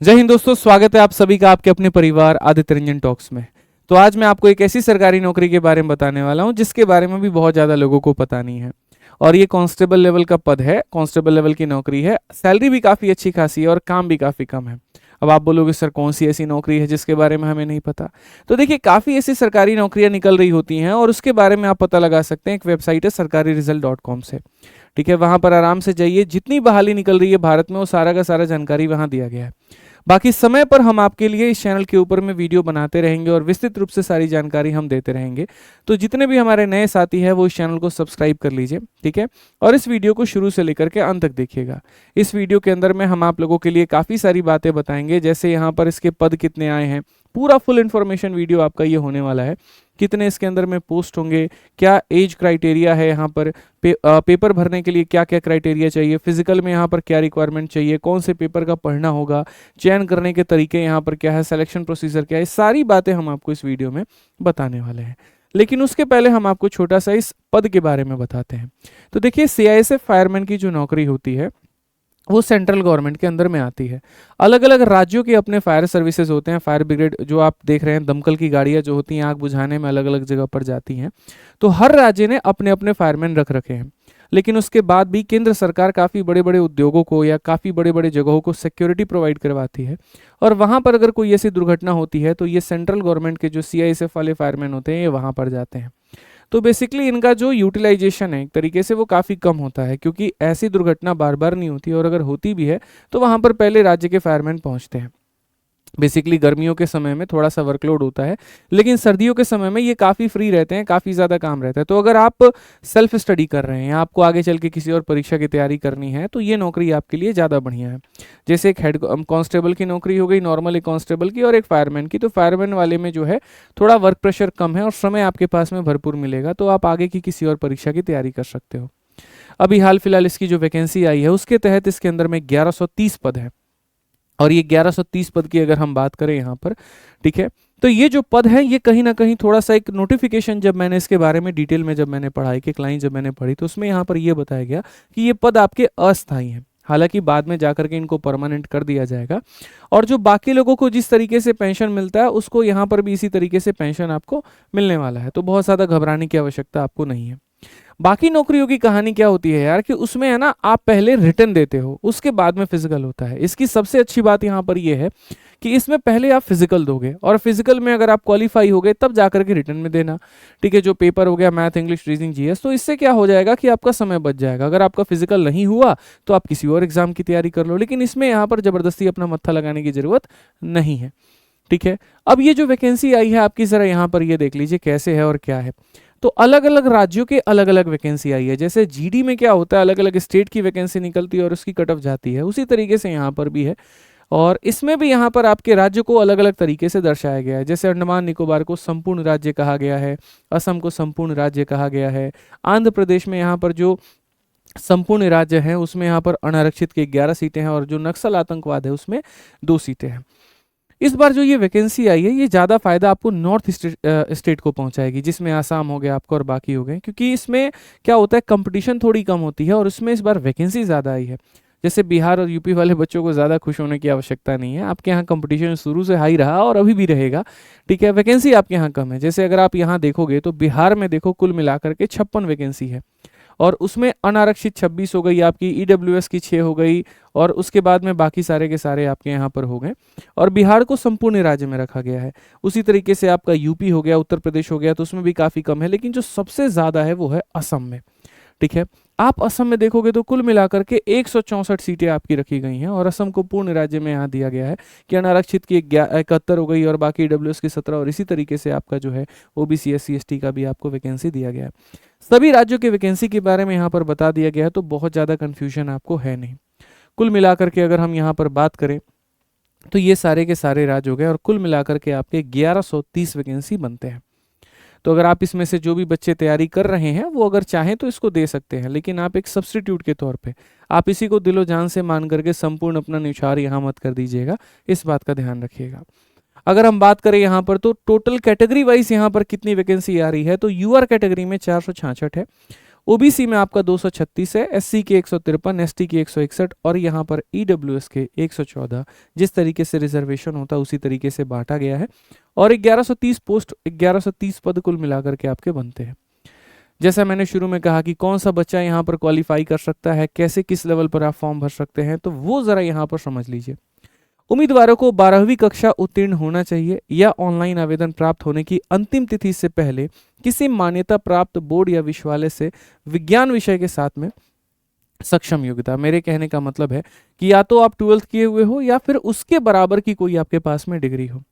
जय हिंद दोस्तों, स्वागत है आप सभी का आपके अपने परिवार आदित्य रंजन टॉक्स में। तो आज मैं आपको एक ऐसी सरकारी नौकरी के बारे में बताने वाला हूं जिसके बारे में भी बहुत ज़्यादा लोगों को पता नहीं है। और ये कांस्टेबल लेवल का पद है, कांस्टेबल लेवल की नौकरी है। सैलरी भी काफ़ी अच्छी खासी है और काम भी काफ़ी कम है। अब आप बोलोगे सर कौन सी ऐसी नौकरी है जिसके बारे में हमें नहीं पता। तो देखिए, काफ़ी ऐसी सरकारी नौकरियां निकल रही होती हैं और उसके बारे में आप पता लगा सकते हैं। एक वेबसाइट है sarkariresult.com से। ठीक है, वहां पर आराम से जाइए, जितनी बहाली निकल रही है भारत में वो सारा का सारा जानकारी वहां दिया गया है। बाकी समय पर हम आपके लिए इस चैनल के ऊपर में वीडियो बनाते रहेंगे और विस्तृत रूप से सारी जानकारी हम देते रहेंगे। तो जितने भी हमारे नए साथी हैं वो इस चैनल को सब्सक्राइब कर लीजिए, ठीक है। और इस वीडियो को शुरू से लेकर के अंत तक देखिएगा। इस वीडियो के अंदर में हम आप लोगों के लिए काफ़ी सारी बातें बताएंगे, जैसे यहाँ पर इसके पद कितने आए हैं। पूरा फुल इन्फॉर्मेशन वीडियो आपका ये होने वाला है। कितने इसके अंदर में पोस्ट होंगे, क्या एज क्राइटेरिया है यहाँ पर, पेपर भरने के लिए क्या क्या क्राइटेरिया चाहिए, फिजिकल में यहाँ पर क्या रिक्वायरमेंट चाहिए, कौन से पेपर का पढ़ना होगा, चयन करने के तरीके यहाँ पर क्या है, सिलेक्शन प्रोसीजर क्या है, सारी बातें हम आपको इस वीडियो में बताने वाले हैं। लेकिन उसके पहले हम आपको छोटा सा इस पद के बारे में बताते हैं। तो देखिए, सीआईएसएफ फायरमैन की जो नौकरी होती है वो सेंट्रल गवर्नमेंट के अंदर में आती है। अलग अलग राज्यों के अपने फायर सर्विसेज होते हैं। फायर ब्रिगेड जो आप देख रहे हैं, दमकल की गाड़ियां जो होती हैं आग बुझाने में अलग अलग जगह पर जाती हैं। तो हर राज्य ने अपने अपने फायरमैन रख रखे हैं। लेकिन उसके बाद भी केंद्र सरकार काफ़ी बड़े बड़े उद्योगों को या काफ़ी बड़े बड़े जगहों को सिक्योरिटी प्रोवाइड करवाती है। और वहाँ पर अगर कोई ऐसी दुर्घटना होती है तो ये सेंट्रल गवर्नमेंट के जो सीआईएसएफ वाले फायरमैन होते हैं ये वहाँ पर जाते हैं। तो बेसिकली इनका जो यूटिलाइजेशन है एक तरीके से वो काफ़ी कम होता है, क्योंकि ऐसी दुर्घटना बार बार नहीं होती और अगर होती भी है तो वहाँ पर पहले राज्य के फायरमैन पहुँचते हैं। बेसिकली गर्मियों के समय में थोड़ा सा वर्कलोड होता है, लेकिन सर्दियों के समय में ये काफ़ी फ्री रहते हैं, काफ़ी ज़्यादा काम रहता है। तो अगर आप सेल्फ स्टडी कर रहे हैं, आपको आगे चल के किसी और परीक्षा की तैयारी करनी है, तो ये नौकरी आपके लिए ज़्यादा बढ़िया है। जैसे एक हेड कांस्टेबल की नौकरी हो गई, नॉर्मल एक कांस्टेबल की, और एक फायरमैन की। तो फायरमैन वाले में जो है थोड़ा वर्क प्रेशर कम है और समय आपके पास में भरपूर मिलेगा, तो आप आगे की किसी और परीक्षा की तैयारी कर सकते हो। अभी हाल फिलहाल इसकी जो वैकेंसी आई है उसके तहत इसके अंदर में 1130 पद है। और ये 1130 पद की अगर हम बात करें यहाँ पर, ठीक है, तो ये जो पद है ये कहीं ना कहीं थोड़ा सा एक नोटिफिकेशन, जब मैंने इसके बारे में डिटेल में जब मैंने पढ़ाई की क्लाइंट जब मैंने पढ़ी तो उसमें यहाँ पर ये बताया गया कि ये पद आपके अस्थायी हैं। हालांकि बाद में जाकर के इनको परमानेंट कर दिया जाएगा। और जो बाकी लोगों को जिस तरीके से पेंशन मिलता है उसको यहाँ पर भी इसी तरीके से पेंशन आपको मिलने वाला है। तो बहुत ज़्यादा घबराने की आवश्यकता आपको नहीं है। बाकी नौकरियों की कहानी क्या होती है यार, कि उसमें है ना, आप पहले रिटर्न देते हो, उसके बाद में फिजिकल होता है। इसकी सबसे अच्छी बात यहाँ पर ये है कि इसमें पहले आप फिजिकल दोगे और फिजिकल में अगर आप क्वालिफाई हो गए तब जाकर के रिटर्न में देना। ठीक है, जो पेपर हो गया मैथ, इंग्लिश, रीजनिंग, जीएस, तो इससे क्या हो जाएगा कि आपका समय बच जाएगा। अगर आपका फिजिकल नहीं हुआ तो आप किसी और एग्जाम की तैयारी कर लो, लेकिन इसमें यहाँ पर जबरदस्ती अपना मत्था लगाने की जरूरत नहीं है। ठीक है, अब ये जो वैकेंसी आई है आपकी, जरा यहाँ पर ये देख लीजिए कैसे है और क्या है। तो अलग अलग राज्यों के अलग अलग वैकेंसी आई है। जैसे जीडी में क्या होता है, अलग अलग स्टेट की वैकेंसी निकलती है और उसकी कट ऑफ जाती है, उसी तरीके से यहाँ पर भी है। और इसमें भी यहाँ पर आपके राज्य को अलग अलग तरीके से दर्शाया गया है। जैसे अंडमान निकोबार को संपूर्ण राज्य कहा गया है, असम को संपूर्ण राज्य कहा गया है, आंध्र प्रदेश में यहाँ पर जो संपूर्ण राज्य है उसमें यहाँ पर अनारक्षित की 11 सीटें हैं और जो नक्सल आतंकवाद है उसमें 2 सीटें हैं। इस बार जो ये वैकेंसी आई है ये ज़्यादा फायदा आपको नॉर्थ स्टेट को पहुंचाएगी, जिसमें आसाम हो गया आपको और बाकी हो गए, क्योंकि इसमें क्या होता है, कंपटीशन थोड़ी कम होती है और इसमें इस बार वैकेंसी ज़्यादा आई है। जैसे बिहार और यूपी वाले बच्चों को ज़्यादा खुश होने की आवश्यकता नहीं है, आपके यहाँ कंपटीशन शुरू से हाई रहा और अभी भी रहेगा। ठीक है, वैकेंसी आपके यहाँ कम है। जैसे अगर आप यहाँ देखोगे तो बिहार में देखो कुल मिलाकर के 56 वैकेंसी है और उसमें अनारक्षित 26 हो गई आपकी, ईडब्ल्यूएस की 6 हो गई और उसके बाद में बाकी सारे के सारे आपके यहाँ पर हो गए। और बिहार को संपूर्ण राज्य में रखा गया है। उसी तरीके से आपका यूपी हो गया, उत्तर प्रदेश हो गया, तो उसमें भी काफ़ी कम है। लेकिन जो सबसे ज़्यादा है वो है असम में। ठीक है, आप असम में देखोगे तो कुल मिलाकर के 164 सीटें आपकी रखी गई हैं और असम को पूर्ण राज्य में यहाँ दिया गया है कि अनारक्षित की 71 हो गई और बाकी ईडब्ल्यूएस की 17, और इसी तरीके से आपका जो है ओबीसी एससी एसटी का भी आपको वैकेंसी दिया गया है। सभी राज्यों की वैकेंसी के बारे में यहाँ पर बता दिया गया है, तो बहुत ज़्यादा कन्फ्यूजन आपको है नहीं। कुल मिलाकर के अगर हम यहाँ पर बात करें तो ये सारे के सारे राज्य हो गए और कुल मिलाकर के आपके 1130 वैकेंसी बनते हैं। तो अगर आप इसमें से जो भी बच्चे तैयारी कर रहे हैं वो अगर चाहें तो इसको दे सकते हैं, लेकिन आप एक सब्स्टिट्यूट के तौर पे आप इसी को दिलो जान से मान करके संपूर्ण अपना न्यौछावर यहाँ मत कर दीजिएगा, इस बात का ध्यान रखिएगा। अगर हम बात करें यहाँ पर तो टोटल कैटेगरी वाइज यहाँ पर कितनी वैकेंसी आ रही है, तो यूआर कैटेगरी में 466 है, ओबीसी में आपका 236 है, एससी के 153, एसटी के 161 और यहाँ पर ईडब्ल्यूएस के 114। जिस तरीके से रिजर्वेशन होता है उसी तरीके से बांटा गया है और 1130 पोस्ट 1130 पद कुल मिलाकर के आपके बनते हैं। जैसा मैंने शुरू में कहा कि कौन सा बच्चा यहाँ पर क्वालिफाई कर सकता है, कैसे किस लेवल पर आप फॉर्म भर सकते हैं, तो वो जरा यहाँ पर समझ लीजिए। उम्मीदवारों को 12वीं कक्षा उत्तीर्ण होना चाहिए या ऑनलाइन आवेदन प्राप्त होने की अंतिम तिथि से पहले किसी मान्यता प्राप्त बोर्ड या विश्वविद्यालय से विज्ञान विषय के साथ में सक्षम योग्यता। मेरे कहने का मतलब है कि या तो आप 12th किए हुए हो या फिर उसके बराबर की कोई आपके पास में डिग्री हो।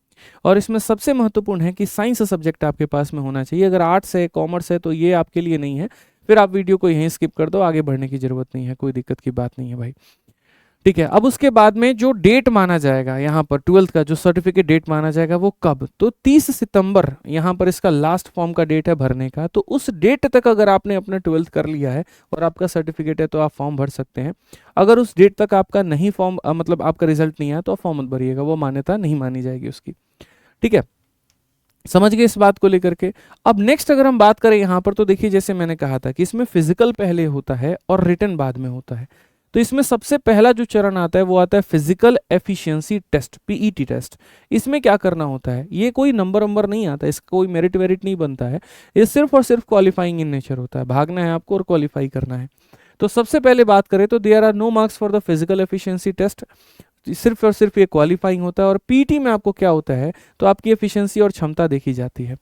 और इसमें सबसे महत्वपूर्ण है कि साइंस सब्जेक्ट आपके पास में होना चाहिए। अगर आर्ट्स है, कॉमर्स है, तो ये आपके लिए नहीं है, फिर आप वीडियो को यहीं स्किप कर दो, आगे बढ़ने की जरूरत नहीं है, कोई दिक्कत की बात नहीं है भाई। ठीक है, अब उसके बाद में जो डेट माना जाएगा यहाँ पर 12th का जो सर्टिफिकेट डेट माना जाएगा वो कब, तो 30 सितंबर यहाँ पर इसका लास्ट फॉर्म का डेट है भरने का। तो उस डेट तक अगर आपने अपने 12th कर लिया है और आपका सर्टिफिकेट है तो आप फॉर्म भर सकते हैं। अगर उस डेट तक आपका नहीं फॉर्म मतलब आपका रिजल्ट नहीं आया तो आप फॉर्म मत भरिएगा, वो मान्यता नहीं मानी जाएगी उसकी। ठीक है, समझ गए इस बात को लेकर के। अब नेक्स्ट अगर हम बात करें यहाँ पर, तो देखिए जैसे मैंने कहा था कि इसमें फिजिकल पहले होता है और रिटन बाद में होता है। तो इसमें सबसे पहला जो चरण आता है वो आता है physical efficiency test, PET test. इसमें क्या करना होता है, ये कोई नंबर नहीं आता, इसका कोई मेरिट वेरिट नहीं बनता है, ये सिर्फ और सिर्फ क्वालिफाइंग इन नेचर होता है। भागना है आपको और क्वालिफाई करना है। तो सबसे पहले बात करें तो there are no marks for the physical efficiency test, सिर्फ और सिर्फ ये क्वालिफाइंग होता है। और पीटी में आपको क्या होता है, तो आपकी एफिशिएंसी और क्षमता देखी जाती है।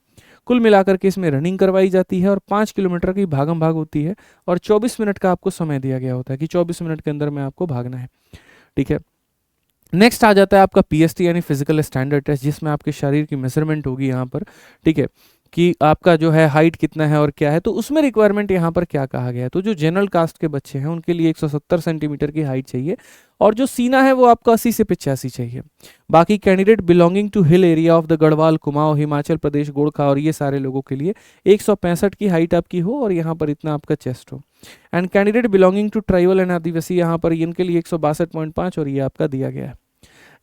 कुल मिलाकर के इसमें रनिंग करवाई जाती है और 5 किलोमीटर की भागम भाग होती है और 24 मिनट का आपको समय दिया गया होता है कि 24 मिनट के अंदर में आपको भागना है। ठीक है, नेक्स्ट आ जाता है आपका पीएसटी यानी फिजिकल स्टैंडर्ड टेस्ट, जिसमें आपके शरीर की मेजरमेंट होगी यहाँ पर। ठीक है, कि आपका जो है हाइट कितना है और क्या है। तो उसमें रिक्वायरमेंट यहाँ पर क्या कहा गया है, तो जो जनरल कास्ट के बच्चे हैं उनके लिए 170 सेंटीमीटर की हाइट चाहिए और जो सीना है वो आपका 80 से 85 चाहिए। बाकी candidate belonging to hill area of the Garhwal, Kumaon, Himachal Pradesh, Gorkha और ये सारे लोगों के लिए 165 की हाइट आपकी हो और यहाँ पर इतना आपका चेस्ट हो। And candidate belonging to tribal and adivasi, यहाँ पर इनके लिए 162.5 और ये आपका दिया गया है।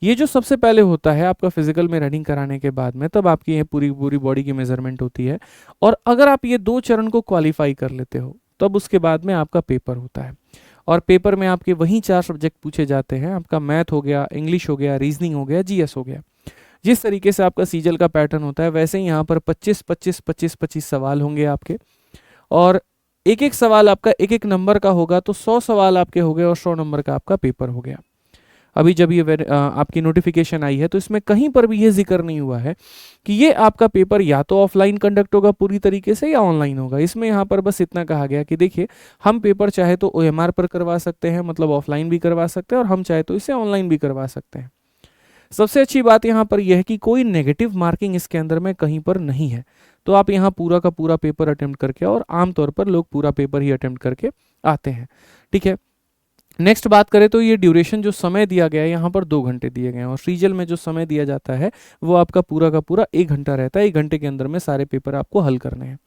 ये जो सबसे पहले होता है आपका फिजिकल में रनिंग कराने के बाद में, तब आपकी ये पूरी पूरी बॉडी की मेजरमेंट होती है। और अगर आप ये 2 चरण को क्वालिफाई कर लेते हो तब उसके बाद में आपका पेपर होता है। और पेपर में आपके वही 4 सब्जेक्ट पूछे जाते हैं, आपका मैथ हो गया, इंग्लिश हो गया, रीजनिंग हो गया, जीएस हो गया। जिस तरीके से आपका सीजल का पैटर्न होता है वैसे ही यहाँ पर 25 सवाल होंगे आपके और एक एक सवाल आपका एक एक नंबर का होगा। तो 100 सवाल आपके हो गए और 100 नंबर का आपका पेपर हो गया। अभी जब ये आपकी नोटिफिकेशन आई है तो इसमें कहीं पर भी ये जिक्र नहीं हुआ है कि ये आपका पेपर या तो ऑफलाइन कंडक्ट होगा पूरी तरीके से या ऑनलाइन होगा। इसमें यहाँ पर बस इतना कहा गया कि देखिए हम पेपर चाहे तो ओएमआर पर करवा सकते हैं, मतलब ऑफलाइन भी करवा सकते हैं, और हम चाहे तो इसे ऑनलाइन भी करवा सकते हैं। सबसे अच्छी बात यहाँ पर यह है कि कोई नेगेटिव मार्किंग इसके अंदर में कहीं पर नहीं है। तो आप यहाँ पूरा का पूरा पेपर अटेम्प्ट करके, और आमतौर पर लोग पूरा पेपर ही अटेम्प्ट करके आते हैं। ठीक है, नेक्स्ट बात करें तो ये ड्यूरेशन जो समय दिया गया है यहाँ पर 2 घंटे दिए गए हैं और सीजल में जो समय दिया जाता है वो आपका पूरा का पूरा 1 घंटा रहता है। 1 घंटे के अंदर में सारे पेपर आपको हल करने हैं।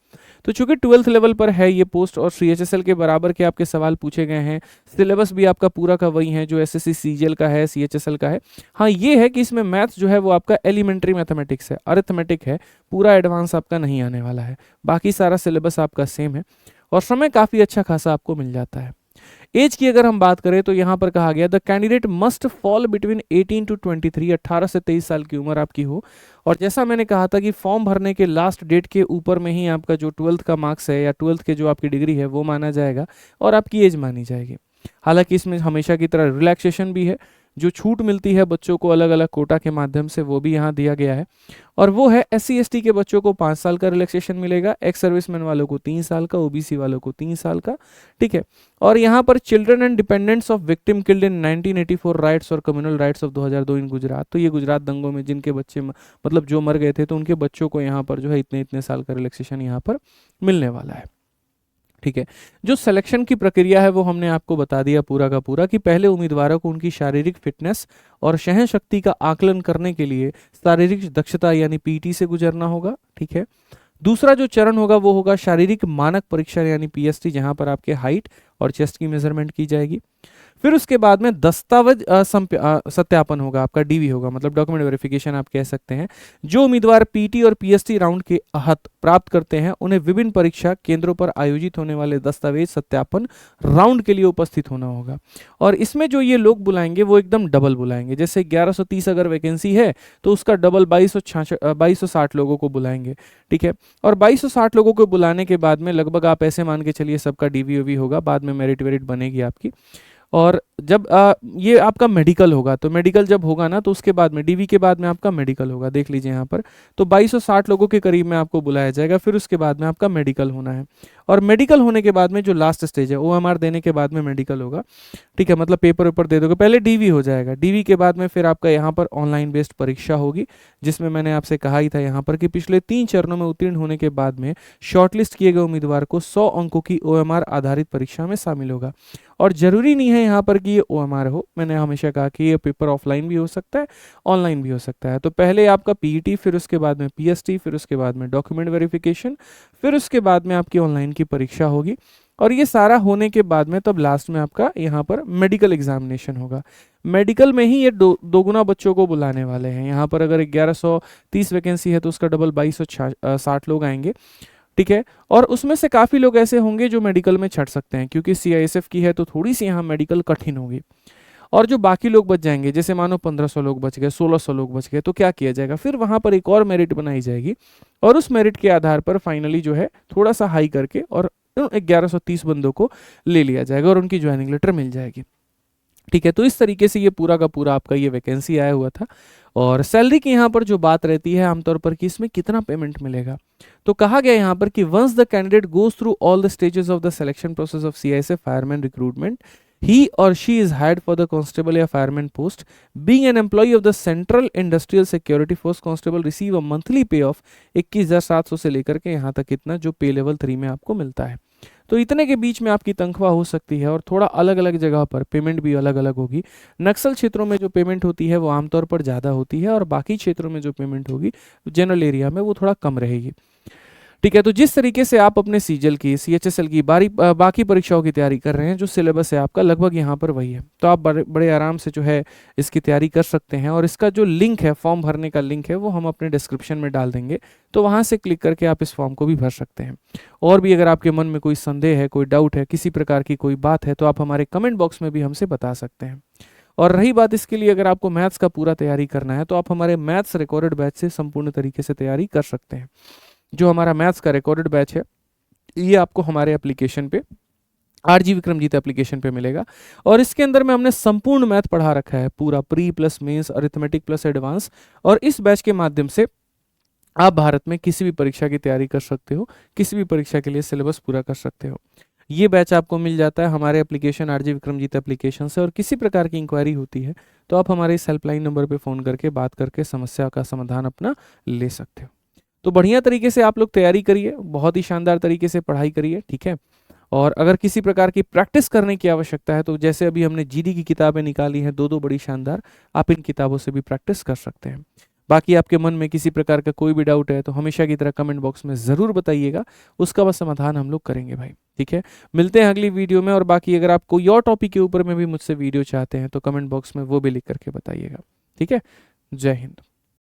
तो चूंकि 12th लेवल पर है ये पोस्ट और सीएचएसएल के बराबर के आपके सवाल पूछे गए हैं, सिलेबस भी आपका पूरा का वही है जो एसएससी सीजीएल का है, सीएचएसएल का है। हाँ, ये है कि इसमें मैथ्स जो है वो आपका एलिमेंट्री मैथमेटिक्स है, अरिथमेटिक है, पूरा एडवांस आपका नहीं आने वाला है। बाकी सारा सिलेबस आपका सेम है और समय काफ़ी अच्छा खासा आपको मिल जाता है। एज की अगर हम बात करें तो यहाँ पर कहा गया the candidate must fall between 18 to 23, 18 से 23 साल की उम्र आपकी हो। और जैसा मैंने कहा था कि फॉर्म भरने के लास्ट डेट के ऊपर में ही आपका जो 12th का मार्क्स है या 12th के जो आपकी डिग्री है वो माना जाएगा और आपकी एज मानी जाएगी। हालांकि इसमें हमेशा की तरह रिलैक्सेशन भी है, जो छूट मिलती है बच्चों को अलग अलग कोटा के माध्यम से वो भी यहाँ दिया गया है। और वो है SC ST के बच्चों को 5 साल का रिलैक्सेशन मिलेगा, एक्स सर्विसमैन वालों को 3 साल का, OBC वालों को 3 साल का। ठीक है, और यहाँ पर children and dependents of victim killed in 1984 rights और कम्युनल राइट्स ऑफ 2002 इन गुजरात। तो ये गुजरात दंगों में जिनके बच्चे मतलब जो मर गए थे तो उनके बच्चों को यहाँ पर जो है इतने इतने साल का रिलैक्सेशन यहाँ पर मिलने वाला है। ठीक है, जो सिलेक्शन की प्रक्रिया है वो हमने आपको बता दिया पूरा का पूरा कि पहले उम्मीदवारों को उनकी शारीरिक फिटनेस और सहन शक्ति का आकलन करने के लिए शारीरिक दक्षता यानी पीटी से गुजरना होगा। ठीक है, दूसरा जो चरण होगा वो होगा शारीरिक मानक परीक्षण यानी PST, जहां पर आपके हाइट और चेस्ट की मेजरमेंट की जाएगी। फिर उसके बाद में दस्तावेज सत्यापन होगा, आपका डीवी होगा, मतलब डॉक्यूमेंट वेरिफिकेशन आप कह सकते हैं। जो उम्मीदवार पीटी और पीएसटी राउंड के अहत प्राप्त करते हैं उन्हें विभिन्न परीक्षा केंद्रों पर आयोजित होने वाले दस्तावेज सत्यापन राउंड के लिए उपस्थित होना होगा। और इसमें जो ये लोग बुलाएंगे वो एकदम डबल बुलाएंगे, जैसे 1130 अगर वैकेंसी है तो उसका डबल 2260 लोगों को बुलाएंगे, ठीक है। और 2260 लोगों को बुलाने के बाद में लगभग आप ऐसे मान के चलिए सबका डीवी होगा, बाद में मेरिट वेरिट बनेगी आपकी। और जब ये आपका मेडिकल होगा, तो मेडिकल जब होगा ना तो उसके बाद में डीवी के बाद में आपका मेडिकल होगा, देख लीजिए यहाँ पर। तो 2260 लोगों के करीब में आपको बुलाया जाएगा, फिर उसके बाद में आपका मेडिकल होना है। और मेडिकल होने के बाद में जो लास्ट स्टेज है ओएमआर देने के बाद में मेडिकल होगा, ठीक है, मतलब पेपर वेपर दे दोगे। पहले डीवी हो जाएगा, डीवी के बाद में फिर आपका यहाँ पर ऑनलाइन बेस्ड परीक्षा होगी, जिसमें मैंने आपसे कहा ही था यहाँ पर कि पिछले 3 चरणों में उत्तीर्ण होने के बाद में शॉर्टलिस्ट किए गए उम्मीदवार को 100 अंकों की ओएमआर आधारित परीक्षा में शामिल होगा। और जरूरी नहीं है यहाँ पर कि ये ओएमआर हो, मैंने हमेशा कहा कि ये पेपर ऑफलाइन भी हो सकता है, ऑनलाइन भी हो सकता है। तो पहले आपका पीईटी, फिर उसके बाद में पीएसटी, फिर उसके बाद में डॉक्यूमेंट वेरिफिकेशन, फिर उसके बाद में आपकी ऑनलाइन की परीक्षा होगी। और ये सारा होने के बाद में तब लास्ट में आपका यहाँ पर मेडिकल एग्जामिनेशन होगा। मेडिकल में ही ये दोगुना बच्चों को बुलाने वाले हैं। यहाँ पर अगर 1130 वैकेंसी है तो उसका डबल 2260 लोग आएंगे, ठीक है। और उसमें से काफ़ी लोग ऐसे होंगे जो मेडिकल में छट सकते हैं, क्योंकि सीआईएसएफ की है तो थोड़ी सी यहाँ मेडिकल कठिन होगी। और जो बाकी लोग बच जाएंगे, जैसे मानो 1500 लोग बच गए, 1600 लोग बच गए, तो क्या किया जाएगा, फिर वहां पर एक और मेरिट बनाई जाएगी और उस मेरिट के आधार पर फाइनली जो है थोड़ा सा हाई करके और 1130 बंदों को ले लिया जाएगा और उनकी ज्वाइनिंग लेटर मिल जाएगी, ठीक है। तो इस तरीके से ये पूरा का पूरा आपका ये वैकेंसी आया हुआ था। और सैलरी की यहाँ पर जो बात रहती है आमतौर पर कि इसमें कितना पेमेंट मिलेगा, तो कहा गया यहाँ पर कि once the candidate goes through all the stages of the selection process of CISF fireman recruitment, he or she is hired for the constable या fireman post, being an employee of the Central Industrial Security Force, constable receive a monthly pay of 21,700 से लेकर के यहाँ तक इतना जो पे level 3 में आपको मिलता है। तो इतने के बीच में आपकी तनख्वाह हो सकती है। और थोड़ा अलग अलग जगह पर पेमेंट भी अलग अलग होगी। नक्सल क्षेत्रों में जो पेमेंट होती है वो आमतौर पर ज़्यादा होती है और बाकी क्षेत्रों में जो पेमेंट होगी जनरल एरिया में वो थोड़ा कम रहेगी, ठीक है। तो जिस तरीके से आप अपने सीजल की, सीएचएसएल की बाकी परीक्षाओं की तैयारी कर रहे हैं, जो सिलेबस है आपका लगभग यहाँ पर वही है, तो आप बड़े आराम से जो है इसकी तैयारी कर सकते हैं। और इसका जो लिंक है, फॉर्म भरने का लिंक है, वो हम अपने डिस्क्रिप्शन में डाल देंगे, तो वहाँ से क्लिक करके आप इस फॉर्म को भी भर सकते हैं। और भी अगर आपके मन में कोई संदेह है, कोई डाउट है, किसी प्रकार की कोई बात है, तो आप हमारे कमेंट बॉक्स में भी हमसे बता सकते हैं। और रही बात इसके लिए अगर आपको मैथ्स का पूरा तैयारी करना है तो आप हमारे मैथ्स रिकॉर्डेड बैच से संपूर्ण तरीके से तैयारी कर सकते हैं। जो हमारा मैथ्स का रिकॉर्डेड बैच है ये आपको हमारे एप्लीकेशन पे, आरजी विक्रमजीत एप्लीकेशन पे मिलेगा। और इसके अंदर में हमने संपूर्ण मैथ पढ़ा रखा है, पूरा pre plus mains, arithmetic plus advance. और इस बैच के माध्यम से आप भारत में किसी भी परीक्षा की तैयारी कर सकते हो, किसी भी परीक्षा के लिए सिलेबस पूरा कर सकते हो। ये बैच आपको मिल जाता है हमारे एप्लीकेशन आरजी विक्रमजीत एप्लीकेशन से। और किसी प्रकार की इंक्वायरी होती है तो आप हमारे इस हेल्पलाइन नंबर पर फ़ोन करके बात करके समस्या का समाधान अपना ले सकते हो। तो बढ़िया तरीके से आप लोग तैयारी करिए, बहुत ही शानदार तरीके से पढ़ाई करिए, ठीक है। और अगर किसी प्रकार की प्रैक्टिस करने की आवश्यकता है तो जैसे अभी हमने जीडी की किताबें निकाली हैं, दो बड़ी शानदार, आप इन किताबों से भी प्रैक्टिस कर सकते हैं। बाकी आपके मन में किसी प्रकार का कोई भी डाउट है तो हमेशा की तरह कमेंट बॉक्स में ज़रूर बताइएगा, उसका बस समाधान हम लोग करेंगे भाई, ठीक है। मिलते हैं अगली वीडियो में। और बाकी अगर आप कोई और टॉपिक के ऊपर में भी मुझसे वीडियो चाहते हैं तो कमेंट बॉक्स में वो भी लिख करके बताइएगा, ठीक है। जय हिंद।